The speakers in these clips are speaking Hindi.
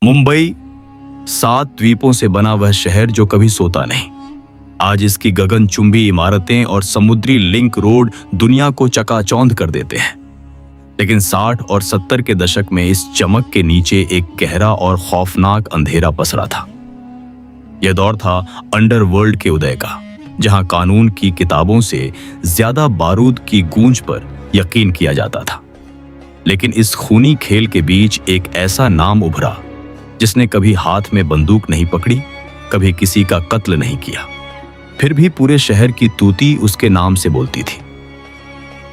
मुंबई 7 द्वीपों से बना वह शहर जो कभी सोता नहीं। आज इसकी गगनचुंबी इमारतें और समुद्री लिंक रोड दुनिया को चकाचौंध कर देते हैं। लेकिन 60 और 70 के दशक में इस चमक के नीचे एक गहरा और खौफनाक अंधेरा पसरा था। यह दौर था अंडरवर्ल्ड के उदय का, जहां कानून की किताबों से ज्यादा बारूद की गूंज पर यकीन किया जाता था। लेकिन इस खूनी खेल के बीच एक ऐसा नाम उभरा जिसने कभी हाथ में बंदूक नहीं पकड़ी, कभी किसी का कत्ल नहीं किया, फिर भी पूरे शहर की तूती उसके नाम से बोलती थी।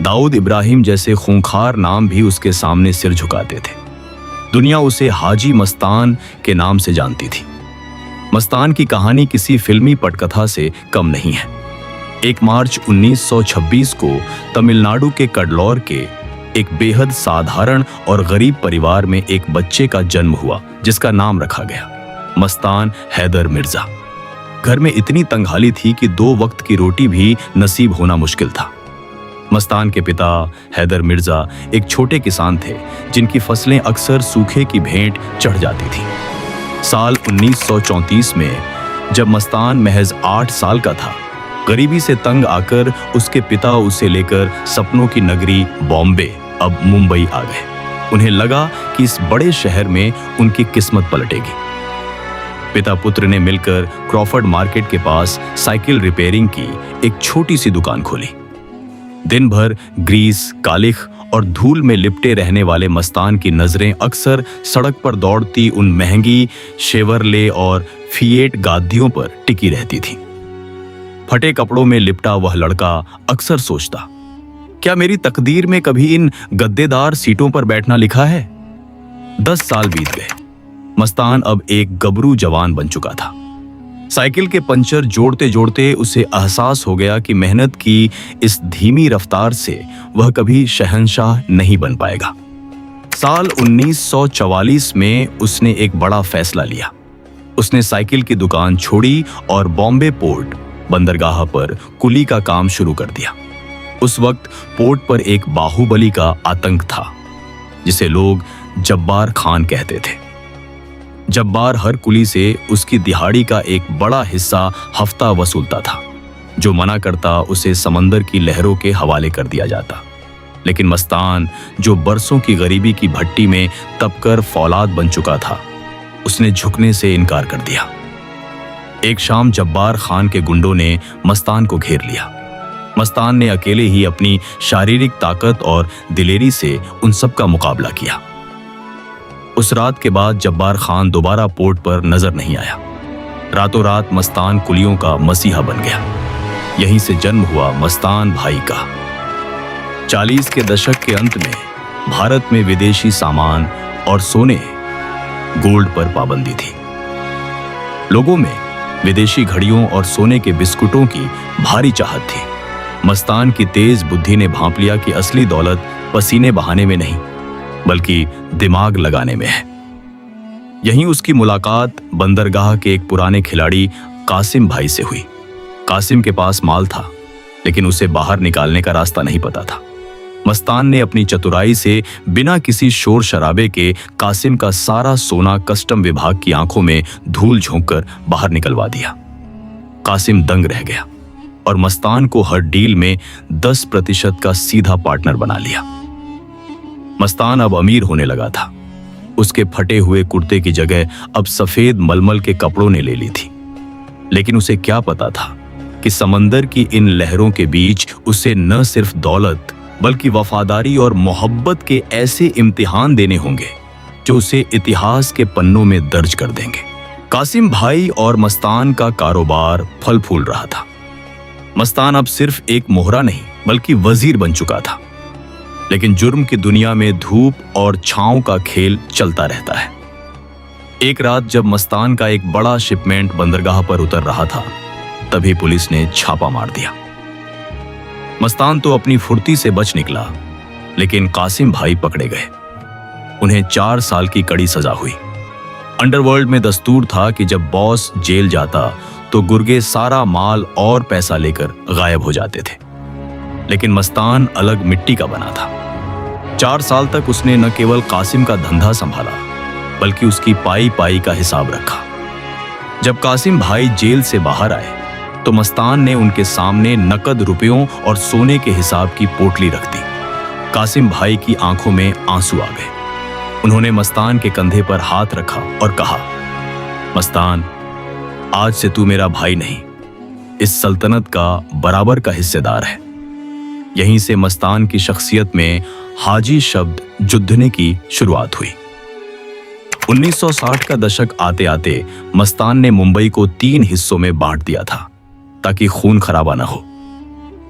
दाऊद इब्राहिम जैसे खूंखार नाम भी उसके सामने सिर झुकाते थे। दुनिया उसे हाजी मस्तान के नाम से जानती थी। मस्तान की कहानी किसी फिल्मी पटकथा से कम नहीं है। 1 मार्च 1926 को तमिलनाडु के कडलौर के एक बेहद साधारण और गरीब परिवार में एक बच्चे का जन्म हुआ, जिसका नाम रखा गया मस्तान हैदर मिर्जा। घर में इतनी तंगहाली थी कि 2 वक्त की रोटी भी नसीब होना मुश्किल था। मस्तान के पिता हैदर मिर्जा एक छोटे किसान थे, जिनकी फसलें अक्सर सूखे की भेंट चढ़ जाती थी। साल 1934 में जब मस्तान महज 8 साल का था, गरीबी से तंग आकर उसके पिता उसे लेकर सपनों की नगरी बॉम्बे, अब मुंबई आ गए। उन्हें लगा कि इस बड़े शहर में उनकी किस्मत पलटेगी। पिता पुत्र ने मिलकर क्रॉफर्ड मार्केट के पास साइकिल रिपेयरिंग की एक छोटी सी दुकान खोली। दिन भर ग्रीस, कालिख और धूल में लिपटे रहने वाले मस्तान की नजरें अक्सर सड़क पर दौड़ती उन महंगी शेवरले और फिएट गाड़ियों पर टिकी रहती थी। फटे कपड़ों में लिपटा वह लड़का अक्सर सोचता, क्या मेरी तकदीर में कभी इन गद्देदार सीटों पर बैठना लिखा है? 10 साल बीत गए। मस्तान अब एक गबरू जवान बन चुका था। साइकिल के पंचर जोड़ते जोड़ते उसे एहसास हो गया कि मेहनत की इस धीमी रफ्तार से वह कभी शहंशाह नहीं बन पाएगा। साल 1944 में उसने एक बड़ा फैसला लिया। उसने साइकिल की दुकान छोड़ी और बॉम्बे पोर्ट बंदरगाह पर कुली का काम शुरू कर दिया। उस वक्त पोर्ट पर एक बाहुबली का आतंक था, जिसे लोग जब्बार खान कहते थे। जब्बार हर कुली से उसकी दिहाड़ी का एक बड़ा हिस्सा हफ्ता वसूलता था। जो मना करता उसे समंदर की लहरों के हवाले कर दिया जाता। लेकिन मस्तान, जो बरसों की गरीबी की भट्टी में तपकर फौलाद बन चुका था, उसने झुकने से इनकार कर दिया। एक शाम जब्बार खान के गुंडों ने मस्तान को घेर लिया। मस्तान ने अकेले ही अपनी शारीरिक ताकत और दिलेरी से उन सब का मुकाबला किया। उस रात के बाद जब्बार खान दोबारा पोर्ट पर नजर नहीं आया। रातों रात मस्तान कुलियों का मसीहा बन गया। यहीं से जन्म हुआ मस्तान भाई का। 40 के दशक के अंत में भारत में विदेशी सामान और सोने, गोल्ड पर पाबंदी थी। लोगों में विदेशी घड़ियों और सोने के बिस्कुटों की भारी चाहत थी। मस्तान की तेज बुद्धि ने भांप लिया कि असली दौलत पसीने बहाने में नहीं, बल्कि दिमाग लगाने में है। यहीं उसकी मुलाकात बंदरगाह के एक पुराने खिलाड़ी कासिम भाई से हुई। कासिम के पास माल था, लेकिन उसे बाहर निकालने का रास्ता नहीं पता था। मस्तान ने अपनी चतुराई से बिना किसी शोर शराबे के कासिम का सारा सोना कस्टम विभाग की आंखों में धूल झोंककर बाहर निकलवा दिया। कासिम दंग रह गया और मस्तान को हर डील में 10% का सीधा पार्टनर बना लिया। मस्तान अब अमीर होने लगा था। उसके फटे हुए कुर्ते की जगह अब सफेद मलमल के कपड़ों ने ले ली थी। लेकिन उसे क्या पता था कि समंदर की इन लहरों के बीच उसे न सिर्फ दौलत, बल्कि वफादारी और मोहब्बत के ऐसे इम्तिहान देने होंगे जो उसे इतिहास के पन्नों में दर्ज कर देंगे। कासिम भाई और मस्तान का कारोबार फल फूल रहा था। मस्तान अब सिर्फ एक मोहरा नहीं, बल्कि वजीर बन चुका था। लेकिन जुर्म की दुनिया में धूप और छांव का खेल चलता रहता है। एक रात जब मस्तान का एक बड़ा शिपमेंट बंदरगाह पर उतर रहा था, तभी पुलिस ने छापा मार दिया। मस्तान तो अपनी फुर्ती से बच निकला, लेकिन कासिम भाई पकड़े गए। उन्हें 4 साल की कड़ी सजा हुई। अंडरवर्ल्ड में दस्तूर था कि जब बॉस जेल जाता तो गुर्गे सारा माल और पैसा लेकर गायब हो जाते थे। लेकिन मस्तान अलग मिट्टी का बना था। 4 साल तक उसने न केवल कासिम का धंधा संभाला, बल्कि उसकी पाई पाई का हिसाब रखा। जब कासिम भाई जेल से बाहर आए तो मस्तान ने उनके सामने नकद रुपयों और सोने के हिसाब की पोटली रख दी। कासिम भाई की आंखों में आंसू आ गए। उन्होंने मस्तान के कंधे पर हाथ रखा और कहा, मस्तान, आज से तू मेरा भाई नहीं, इस सल्तनत का बराबर का हिस्सेदार है। यहीं से मस्तान की शख्सियत में हाजी शब्द जुड़ने की शुरुआत हुई। 1960 का दशक आते आते मस्तान ने मुंबई को 3 हिस्सों में बांट दिया था ताकि खून खराबा न हो।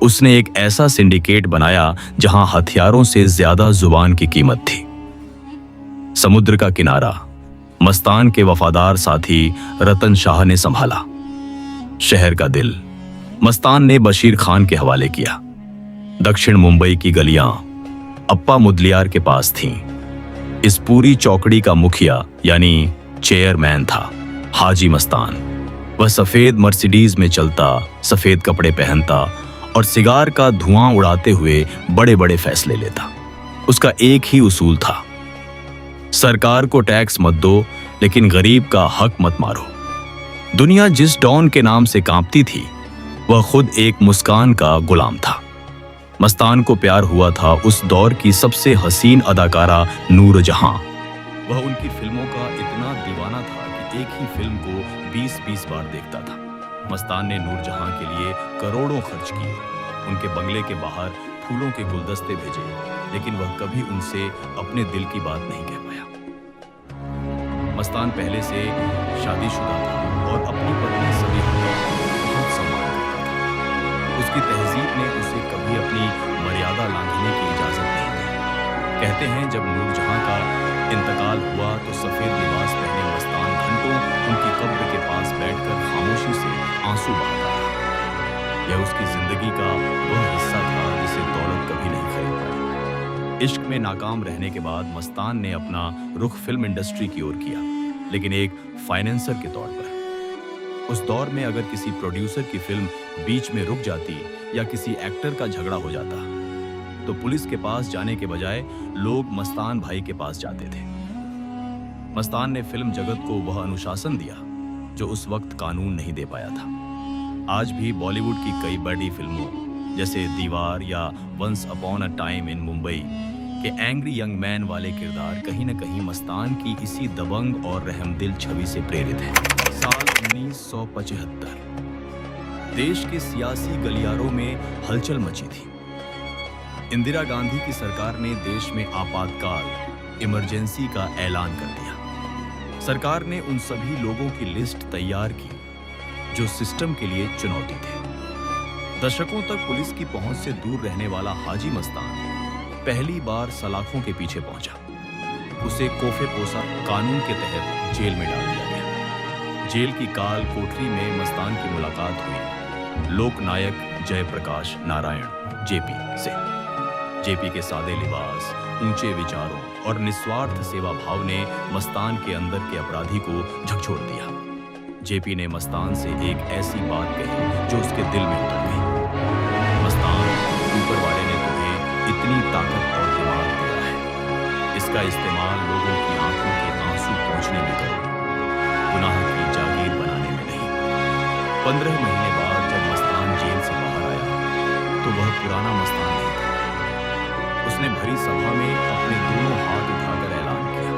उसने एक ऐसा सिंडिकेट बनाया जहां हथियारों से ज्यादा जुबान की कीमत थी। समुद्र का किनारा मस्तान के वफादार साथी रतन शाह ने संभाला। शहर का दिल मस्तान ने बशीर खान के हवाले किया। दक्षिण मुंबई की गलियां अप्पा मुदलियार के पास थीं। इस पूरी चौकड़ी का मुखिया यानी चेयरमैन था हाजी मस्तान। वह सफेद मर्सिडीज में चलता, सफेद कपड़े पहनता और सिगार का धुआं उड़ाते हुए बड़े बड़े फैसले लेता। उसका एक ही उसूल था, सरकार को टैक्स मत दो, लेकिन गरीब का हक मत मारो। दुनिया जिस डॉन के नाम से कांपती थी, वह खुद एक मुस्कान का गुलाम था। मस्तान को प्यार हुआ था उस दौर की सबसे हसीन अदाकारा नूर जहां। वह उनकी फिल्मों का इतना दीवाना था कि एक ही फिल्म को 20-20 बार देखता था। मस्तान ने नूर जहां के लिए करोड़ों खर्च किए, उनके बंगले के बाहर फूलों के गुलदस्ते भेजे, लेकिन वह कभी उनसे अपने दिल की बात नहीं कह पाया। मस्तान पहले से शादीशुदा था और अपनी पत्नी सबिहा का बहुत सम्मान करता था। उसकी तहजीब ने उसे कभी अपनी मर्यादा लांघने की इजाजत नहीं दी। कहते हैं जब नूरजहां का इंतकाल हुआ तो सफेद लिबास पहने मस्तान घंटों उनकी कब्र के पास बैठकर खामोशी से आंसू बहाता रहा। यह उसकी जिंदगी का वह हिस्सा था जिसे दौलत कभी नहीं खरीद पाई। इश्क में नाकाम रहने के बाद मस्तान ने अपना रुख फिल्म इंडस्ट्री की ओर किया, लेकिन एक फाइनेंसर के तौर पर। उस दौर में अगर किसी प्रोड्यूसर की फिल्म बीच में रुक जाती या किसी एक्टर का झगड़ा हो जाता तो पुलिस के पास जाने के बजाय लोग मस्तान भाई के पास जाते थे। मस्तान ने फिल्म जगत को वह अनुशासन दिया जो उस वक्त कानून नहीं दे पाया था। आज भी बॉलीवुड की कई बड़ी फिल्मों जैसे दीवार या once upon a time in Mumbai के एंग्री यंग मैन वाले किरदार कहीं न कहीं मस्तान की इसी दबंग और रहमदिल छवि से प्रेरित है। साल 1975 देश के सियासी गलियारों में हलचल मची थी। इंदिरा गांधी की सरकार ने देश में आपातकाल इमरजेंसी का ऐलान कर दिया। सरकार ने उन सभी लोगों की लिस्ट तैयार की जो सिस्टम के लिए चुनौती थे। दशकों तक पुलिस की पहुंच से दूर रहने वाला हाजी मस्तान पहली बार सलाखों के पीछे पहुंचा। उसे कोफे पोसा कानून के तहत जेल में डाल दिया गया। जेल की काल कोठरी में मस्तान की मुलाकात हुई लोकनायक जयप्रकाश नारायण जेपी से। जेपी के सादे लिबास, ऊंचे विचारों और निस्वार्थ सेवा भाव ने मस्तान के अंदर के अपराधी को झकझोर दिया। जेपी ने मस्तान से एक ऐसी बात कही जो उसके दिल में उतर गई। मस्तान, ऊपर वाले ने तुम्हें इतनी ताकत और दिमाग दिया है, इसका इस्तेमाल लोगों की आंखों के आंसू पोंछने में करो, गुनाह की जागीर बनाने में नहीं। 15 महीने बाद जब मस्तान जेल से बाहर आया तो वह पुराना मस्तान नहीं था। उसने भरी सभा में अपने दोनों हाथ उठाकर ऐलान किया,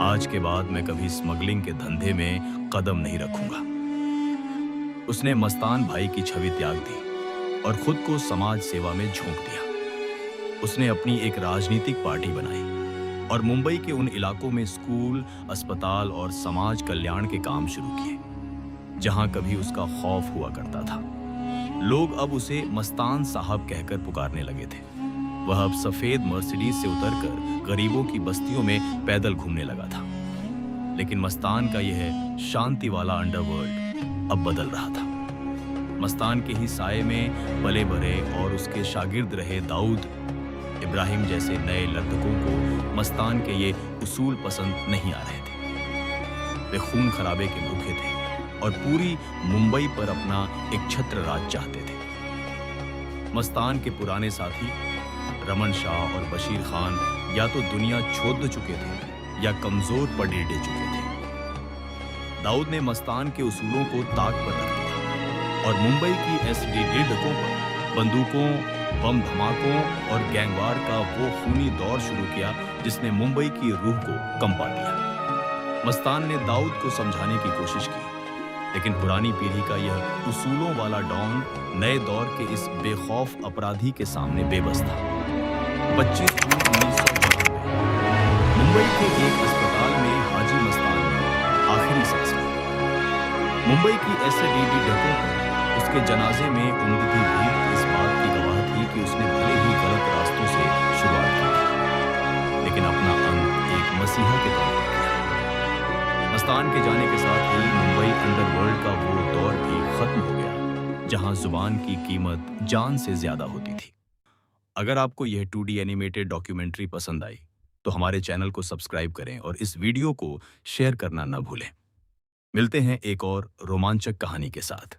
आज के बाद मैं कभी स्मगलिंग के धंधे में कदम नहीं रखूंगा। उसने मस्तान भाई की छवि त्याग दी और खुद को समाज सेवा में झोंक दिया। उसने अपनी एक राजनीतिक पार्टी बनाई और मुंबई के उन इलाकों में स्कूल, अस्पताल और समाज कल्याण के काम शुरू किए जहां कभी उसका खौफ हुआ करता था। लोग अब उसे मस्तान साहब कहकर पुकारने लगे थे। वह अब सफेद मर्सिडीज से उतरकर गरीबों की बस्तियों में पैदल घूमने लगा था। लेकिन मस्तान का यह शांति वाला अंडरवर्ल्ड अब बदल रहा था। मस्तान के ही साये में पले बड़े और उसके शागिर्द रहे दाऊद इब्राहिम जैसे नए लड़कों को मस्तान के ये उसूल पसंद नहीं आ रहे थे। वे खून खराबे के भूखे थे और पूरी मुंबई पर अपना एक छत्र राज चाहते थे। मस्तान के पुराने साथी रमन शाह और बशीर खान या तो दुनिया छोड़ चुके थे या कमजोर पड़े डे चुके थे। दाऊद ने मस्तान के उसूलों को ताक पर रख दिया और मुंबई की एसडीडी डकों पर बंदूकों, बम धमाकों और गैंगवार का वो खूनी दौर शुरू किया जिसने मुंबई की रूह को कंपा दिया। मस्तान ने दाऊद को समझाने की कोशिश की, लेकिन पुरानी पीढ़ी का यह उसूलों वाला डॉन नए दौर के इस बेखौफ अपराधी के सामने बेबस था। 25 जून 1992 मुंबई के एक अस्पताल में हाजी मस्तान ने आखिरी सांस ली। मुंबई की एसडीडी डकों पर उसके जनाजे में उमड़ती भीड़ इस बात की गवाह थी कि उसने भले ही गलत रास्तों से शुरुआत की थी, लेकिन अपना अंत एक मसीहा के तौर पर किया। मस्तान के जाने के साथ ही मुंबई अंडरवर्ल्ड का वो दौर भी खत्म हो गया जहां जुबान की कीमत जान से ज्यादा होती थी। अगर आपको यह 2D एनिमेटेड डॉक्यूमेंट्री पसंद आई तो हमारे चैनल को सब्सक्राइब करें और इस वीडियो को शेयर करना न भूलें। मिलते हैं एक और रोमांचक कहानी के साथ।